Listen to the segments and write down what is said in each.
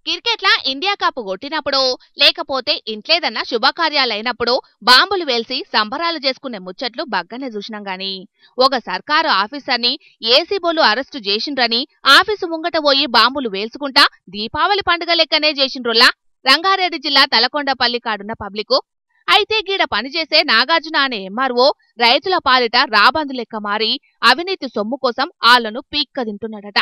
క్రికెట్ల India cup కొట్టినప్పుడు లేకపోతే ఇంట్లేదన్నా శుభకార్యాలైనప్పుడు బాంబులు వేల్సి సంబరాలు చేసుకునే ముచ్చట్లు బగ్గనే చూసినాం గాని ఒక సర్కారు ఆఫీసర్ని ఏసీబోలు అరెస్టు చేసిండ్రని ఆఫీసు ముంగట పోయి బాంబులు వేల్చుకుంటా దీపావళి పండుగ లెక్కనే చేసిండ్రులా రంగారెడ్డి జిల్లా తలకొండపల్లి కాడున్న పబ్లికు. అయితే గీడ పనిచేసే నాగార్జున అనే ఎంఆర్ఓ రైతుల పాలిట రాబందు లెక్క మారి అవినీతి సొమ్ము కోసం ఆళ్లను పీక్క తింటున్నాడట.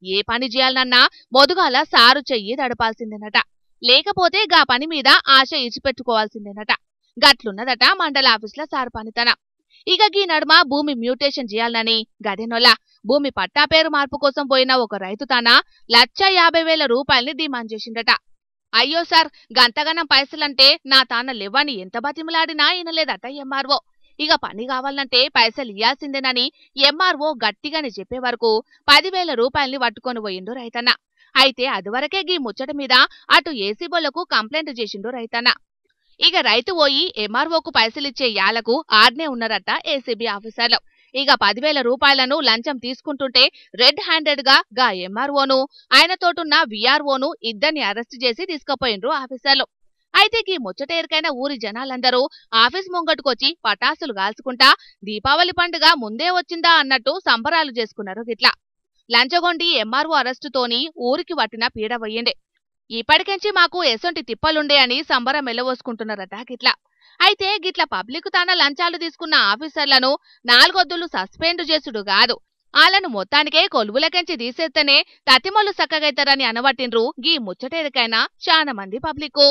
ఏ పని చేయాలన్నా మొదుగాల సారు చెయ్యి దడపాల్సిందేనట, లేకపోతే గా పని మీద ఆశ ఇచ్చిపెట్టుకోవాల్సిందేనట. గట్లున్నదట మండల ఆఫీసుల సారు పనితనం. ఇక గీ నడుమ భూమి మ్యూటేషన్ చేయాలని గదెనొలా భూమి పట్టా పేరు మార్పు కోసం పోయిన ఒక రైతు తన 1,50,000 రూపాయల్ని డిమాండ్ చేసిండట. అయ్యో సార్, గంతగనం పైసలంటే నా తాన లేవని ఎంత బతిమలాడినా ఇనలేదట ఎంఆర్ఓ. ఇక పని కావాలంటే పైసలు ఇయ్యాల్సిందేనని ఎంఆర్ఓ గట్టిగానే చెప్పే వరకు 10,000 రూపాయల్ని పట్టుకొని పోయిండు రైతన్న. అయితే అదివరకే గీ ముచ్చట మీద అటు ఏసీబోలకు కంప్లైంట్ చేసిండు రైతన్న. ఇక రైతు పోయి ఎంఆర్ఓకు పైసలిచ్చే యాలకు ఆడ్నే ఉన్నారట ఏసీబీ ఆఫీసర్లు. ఇక 10,000 రూపాయలను లంచం తీసుకుంటుంటే రెడ్ హ్యాండెడ్ గా ఎంఆర్ఓను ఆయనతోటున్న విఆర్ఓను ఇద్దరిని అరెస్టు చేసి తీసుకుపోయిండ్రు ఆఫీసర్లు. అయితే ఈ ముచ్చట ఎరికైన ఊరి జనాలందరూ ఆఫీస్ ముంగటుకొచ్చి పటాసులు కాల్చుకుంటా దీపావళి పండుగ ముందే వచ్చిందా అన్నట్టు సంబరాలు చేసుకున్నారు. గిట్లా లంచగొండి ఎంఆర్ఓ అరెస్టుతోని ఊరికి పట్టిన పీడ పోయింది. ఇప్పటికెంచి మాకు ఎసొంటి తిప్పలుండే అని సంబరం ఎల్లవోసుకుంటున్నారట గిట్లా. అయితే గిట్ల పబ్లిక్ తాన లంచాలు తీసుకున్న ఆఫీసర్లను 4 వద్దులు సస్పెండ్ చేసుడు కాదు, ఆళ్లను మొత్తానికే కొలువులకెంచి తీసేస్తేనే తతిమొల్లు సక్కగైతారని అనబట్టిండ్రు గీ ముచ్చటేరికైనా చాలా మంది పబ్లికు.